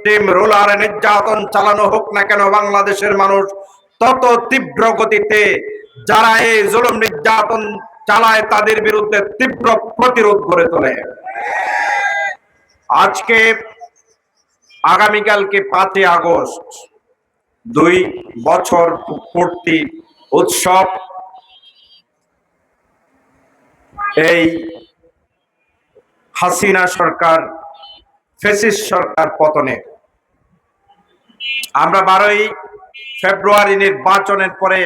Steam roller নির্যাতন চালানো হোক না কেন, বাংলাদেশের মানুষ তত তীব্র গতিতে যারা এই জুলুম নির্যাতন চালায় তাদের বিরুদ্ধে তীব্র প্রতিরোধ গড়ে তোলে। আজকে আগামীকালকে 5ই আগস্ট 2 বছর পূর্তি উৎসব। এই হাসিনা সরকার, ফ্যাসিস্ট সরকার পতনে আমরা 12ই ফেব্রুয়ারি নির্বাচনের পরে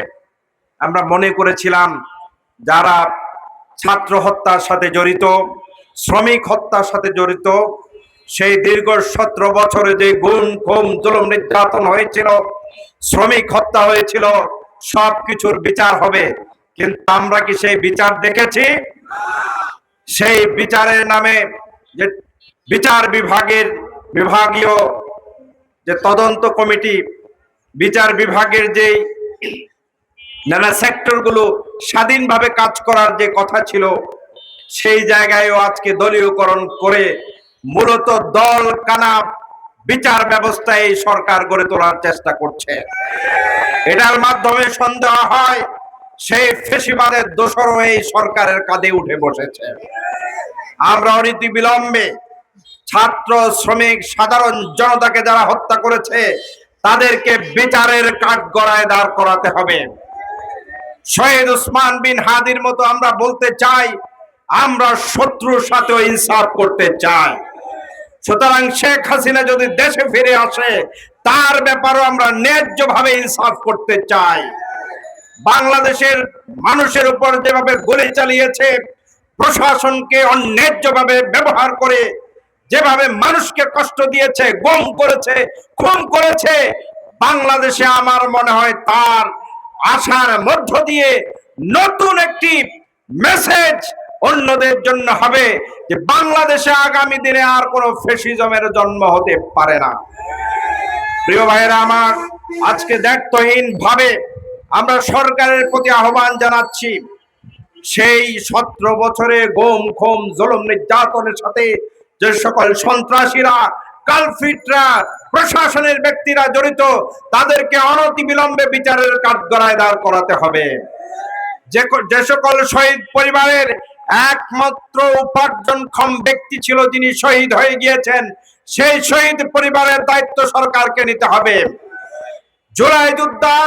আমরা মনে করেছিলাম যারা ছাত্র হত্যার সাথে জড়িত, শ্রমিক হত্যার সাথে জড়িত, সেই দীর্ঘ 17 বছরে যে গুম খুন জুলুম নির্যাতন হয়েছিল, শ্রমিক হত্যা হয়েছিল, সবকিছুর বিচার হবে। কিন্তু আমরা কি সেই বিচার দেখেছি? সেই বিচারের নামে যে বিচার বিভাগীয় যে তদন্ত কমিটি, বিচার বিভাগের যে নানা সেক্টরগুলো স্বাধীনভাবে কাজ করার যে কথা ছিল, সেই জায়গায়ও আজকে দলীয়করণ করে মূলত দল কানা বিচার ব্যবস্থা এই সরকার গড়ে তোলার চেষ্টা করছে। এটার মাধ্যমে সন্দেহ হয় সেই ফ্যাসিবাদের দোসরও এই সরকারের কাঁধে উঠে বসেছে। আমরা অনতি বিলম্বে ছাত্র, শ্রমিক, সাধারণ জনতাকে যারা হত্যা করেছে তাদেরকে বিচারের কাঠগড়ায় দাঁড় করাতে হবে। শহীদ ওসমান বিন হাদির মতো আমরা বলতে চাই, আমরা শত্রুর সাথেও ইনসাফ করতে চাই। সুতরাং শেখ হাসিনা যদি দেশে ফিরে আসে তার ব্যাপারেও আমরা ন্যায্যভাবে ইনসাফ করতে চাই। বাংলাদেশের মানুষের উপর যেভাবে গুলি চালিয়েছে, প্রশাসনকে অন্যায্যভাবে ব্যবহার করে যেভাবে মানুষকে কষ্ট দিয়েছে, গুম করেছে, খুন করেছে, বাংলাদেশে আমার মনে হয় তার আশার মধ্য দিয়ে নতুন একটি মেসেজ অন্যদের জন্য হবে যে বাংলাদেশে আগামী দিনে আর কোনো ফ্যাসিজমের জন্ম হতে পারে না। প্রিয় ভাইয়েরা আমার, আজকে দায়িত্বহীন ভাবে আমরা সরকারের প্রতি আহ্বান জানাচ্ছি, সেই 17 বছরে গুম খুন জুলুম নির্যাতনের সাথে যে সকল সন্ত্রাসীরা, কালফিটরা, প্রশাসনের ব্যক্তিরা জড়িত, তাদেরকে অনতিবিলম্বে বিচারের কাঠগড়ায় দাঁড় করাতে হবে। যে সকল শহীদ পরিবারের একমাত্র উপার্জনক্ষম ব্যক্তি ছিল যিনি শহীদ হয়ে গিয়েছেন, সেই শহীদ পরিবারের দায়িত্ব সরকারকে নিতে হবে। জুলাই যোদ্ধা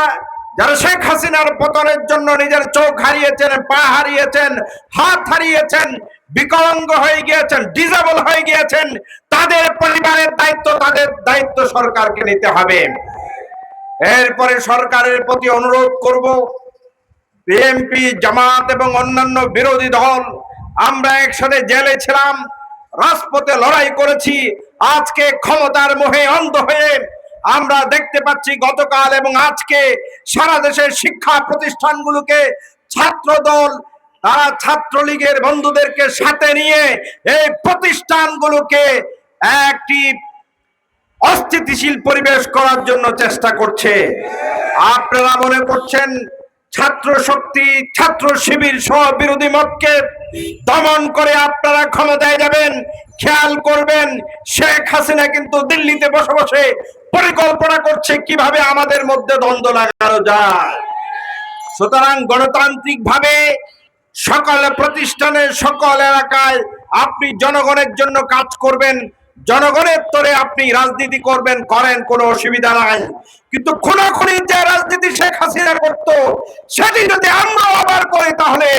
যারা শেখ হাসিনার পতনের জন্য নিজের চোখ হারিয়েছেন, পা হারিয়েছেন, হাত হারিয়েছেন, বিকলাঙ্গ হয়ে গিয়েছেন, ডিসেবল হয়ে গিয়েছেন, তাদের পরিবারের দায়িত্ব সরকারকে নিতে হবে। এরপরে সরকারের প্রতি অনুরোধ করব, বিএনপি, জামাত এবং অন্যান্য বিরোধী দল আমরা একসাথে জেলে ছিলাম, রাজপথে লড়াই করেছি। আজকে ক্ষমতার মোহে অন্ধ হয়ে আমরা দেখতে পাচ্ছি গতকাল এবং আজকে সারা দেশের শিক্ষা প্রতিষ্ঠানগুলোকে ছাত্র দল, তারা ছাত্রলীগের বন্ধুদেরকে সাথে নিয়ে এই প্রতিষ্ঠানগুলোকে একটি অস্থিতিশীল পরিবেশ করার জন্য চেষ্টা করছে। আপনারা মনে করছেন ছাত্র শক্তি, ছাত্র শিবির সহ বিরোধী মতকে দমন করে আপনারা ক্ষমতায় যাবেন? খেয়াল করবেন শেখ হাসিনা কিন্তু দিল্লিতে বসে বসে পরিকল্পনা করছে কিভাবে আমাদের মধ্যে দ্বন্দ্ব লাগানো যায়। সুতরাং গণতান্ত্রিক ভাবে সকল প্রতিষ্ঠানে, সকল এলাকায় আপনি জনগণের জন্য কাজ করবেন, জনগণের তরে আপনি রাজনীতি করবেন, করেন, কোনো অসুবিধা নাই। কিন্তু খুনাখুনির যে রাজনীতি শেখ হাসিনা করতো, সেটি যদি আমরা আবার করি তাহলে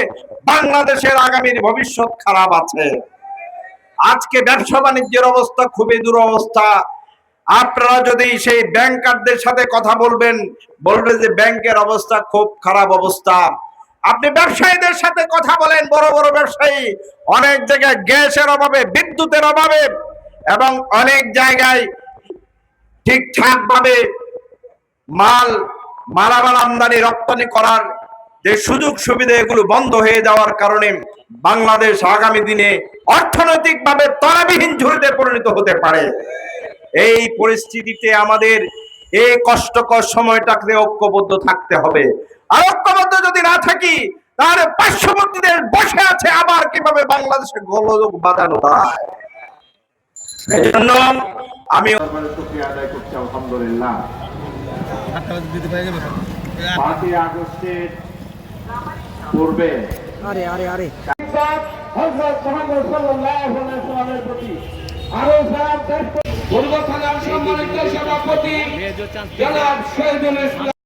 বাংলাদেশের আগামীর ভবিষ্যৎ খারাপ আছে। আজকে ব্যবসা বাণিজ্যের অবস্থা খুবই দুরবস্থা। আপনারা যদি সেই ব্যাংকারদের সাথে কথা বলবে যে ব্যাংকের অবস্থা খুব খারাপ অবস্থা। আপনি ব্যবসায়ীদের সাথে কথা বলেন, বড় বড় ব্যবসায়ী, অনেক জায়গায় গ্যাসের অভাবে, বিদ্যুতের অভাবে এবং অনেক জায়গায় ঠিকঠাক ভাবে মালামাল আমদানি রপ্তানি করার যে সুযোগ সুবিধা, এগুলো বন্ধ হয়ে যাওয়ার কারণে বাংলাদেশ আগামী দিনে অর্থনৈতিকভাবে তলাবিহীন ঝুড়িতে পরিণত হতে পারে। এই পরিস্থিতিতে আমাদের এই কষ্টকর সময়টাকে ঐক্যবদ্ধ থাকতে হবে। আর ঐক্যবদ্ধ যদি না থাকি তাহলে পার্শ্ববর্তী দেশ বসে আছে, আবার কিভাবে বাংলাদেশে গোলযোগ বাঁধানো যায়। এজন্য আমি শুকরিয়া আদায় করছি আলহামদুলিল্লাহ। 5ই আগস্টের পূর্বে হযরত মুহাম্মদ সাল্লাল্লাহু আলাইহি ওয়াসাল্লামের প্রতি আরো সালাম পূর্ব থানার সম্মানিত সভাপতি জনাব শহীদুল ইসলাম